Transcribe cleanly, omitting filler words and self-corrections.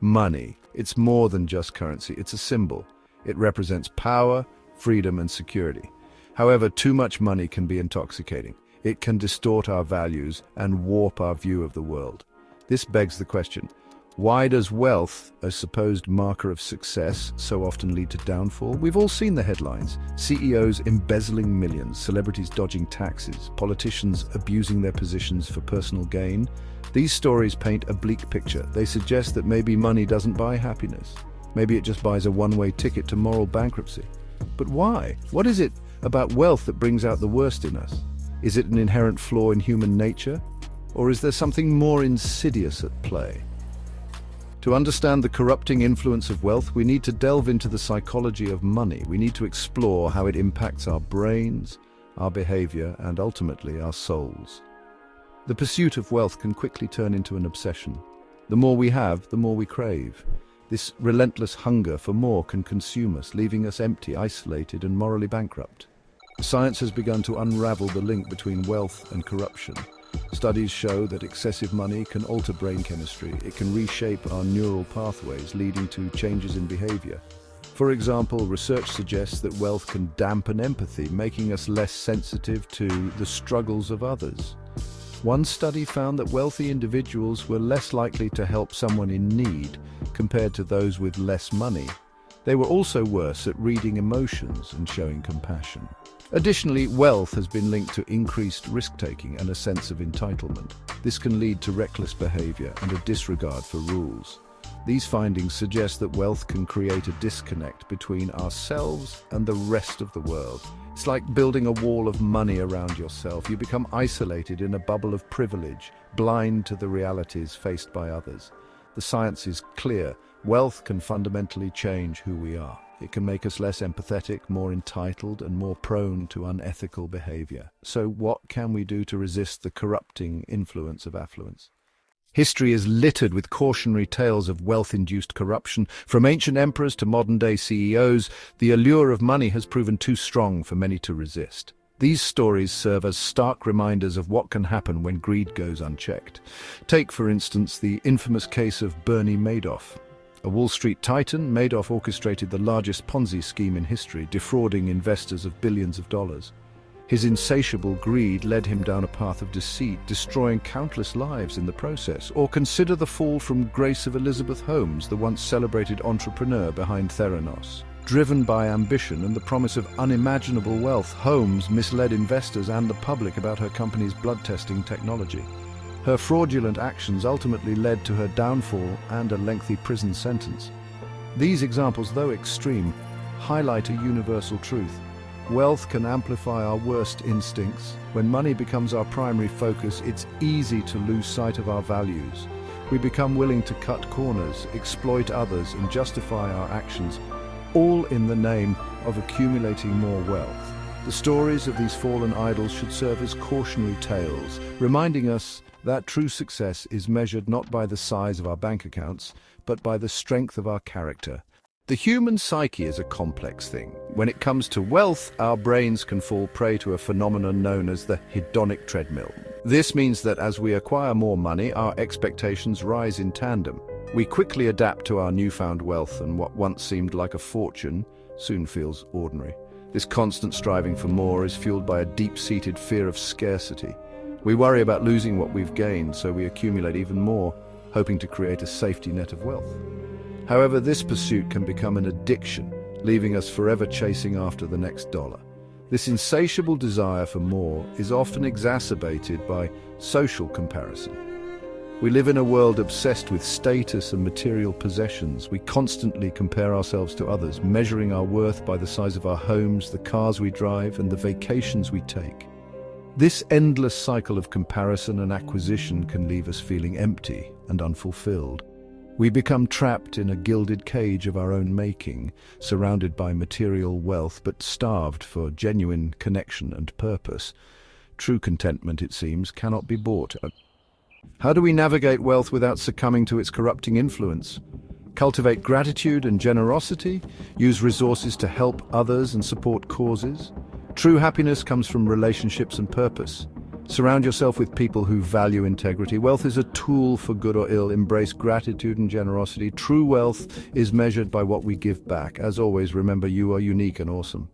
Money. It's more than just currency, it's a symbol. It represents power, freedom, and security. However, too much money can be intoxicating. It can distort our values and warp our view of the world. This begs the question, why does wealth, a supposed marker of success, so often lead to downfall? We've all seen the headlines. CEOs embezzling millions, celebrities dodging taxes, politicians abusing their positions for personal gain. These stories paint a bleak picture. They suggest that maybe money doesn't buy happiness. Maybe it just buys a one-way ticket to moral bankruptcy. But why? What is it about wealth that brings out the worst in us? Is it an inherent flaw in human nature? Or is there something more insidious at play? To understand the corrupting influence of wealth, we need to delve into the psychology of money. We need to explore how it impacts our brains, our behavior, and ultimately our souls. The pursuit of wealth can quickly turn into an obsession. The more we have, the more we crave. This relentless hunger for more can consume us, leaving us empty, isolated, and morally bankrupt. Science has begun to unravel the link between wealth and corruption. Studies show that excessive money can alter brain chemistry. It can reshape our neural pathways, leading to changes in behavior. For example, research suggests that wealth can dampen empathy, making us less sensitive to the struggles of others. One study found that wealthy individuals were less likely to help someone in need compared to those with less money. They were also worse at reading emotions and showing compassion. Additionally, wealth has been linked to increased risk-taking and a sense of entitlement. This can lead to reckless behavior and a disregard for rules. These findings suggest that wealth can create a disconnect between ourselves and the rest of the world. It's like building a wall of money around yourself. You become isolated in a bubble of privilege, blind to the realities faced by others. The science is clear. Wealth can fundamentally change who we are. It can make us less empathetic, more entitled, and more prone to unethical behavior. So what can we do to resist the corrupting influence of affluence? History is littered with cautionary tales of wealth-induced corruption. From ancient emperors to modern-day CEOs, the allure of money has proven too strong for many to resist. These stories serve as stark reminders of what can happen when greed goes unchecked. Take, for instance, the infamous case of Bernie Madoff. A Wall Street titan, Madoff orchestrated the largest Ponzi scheme in history, defrauding investors of billions of dollars. His insatiable greed led him down a path of deceit, destroying countless lives in the process. Or consider the fall from grace of Elizabeth Holmes, the once celebrated entrepreneur behind Theranos. Driven by ambition and the promise of unimaginable wealth, Holmes misled investors and the public about her company's blood testing technology. Her fraudulent actions ultimately led to her downfall and a lengthy prison sentence. These examples, though extreme, highlight a universal truth. Wealth can amplify our worst instincts. When money becomes our primary focus, it's easy to lose sight of our values. We become willing to cut corners, exploit others, and justify our actions, all in the name of accumulating more wealth. The stories of these fallen idols should serve as cautionary tales, reminding us that true success is measured not by the size of our bank accounts, but by the strength of our character. The human psyche is a complex thing. When it comes to wealth, our brains can fall prey to a phenomenon known as the hedonic treadmill. This means that as we acquire more money, our expectations rise in tandem. We quickly adapt to our newfound wealth, and what once seemed like a fortune soon feels ordinary. This constant striving for more is fueled by a deep-seated fear of scarcity. We worry about losing what we've gained, so we accumulate even more, hoping to create a safety net of wealth. However, this pursuit can become an addiction, leaving us forever chasing after the next dollar. This insatiable desire for more is often exacerbated by social comparison. We live in a world obsessed with status and material possessions. We constantly compare ourselves to others, measuring our worth by the size of our homes, the cars we drive, and the vacations we take. This endless cycle of comparison and acquisition can leave us feeling empty and unfulfilled. We become trapped in a gilded cage of our own making, surrounded by material wealth but starved for genuine connection and purpose. True contentment, it seems, cannot be bought. How do we navigate wealth without succumbing to its corrupting influence? Cultivate gratitude and generosity, use resources to help others and support causes. True happiness comes from relationships and purpose. Surround yourself with people who value integrity. Wealth is a tool for good or ill. Embrace gratitude and generosity. True wealth is measured by what we give back. As always, remember you are unique and awesome.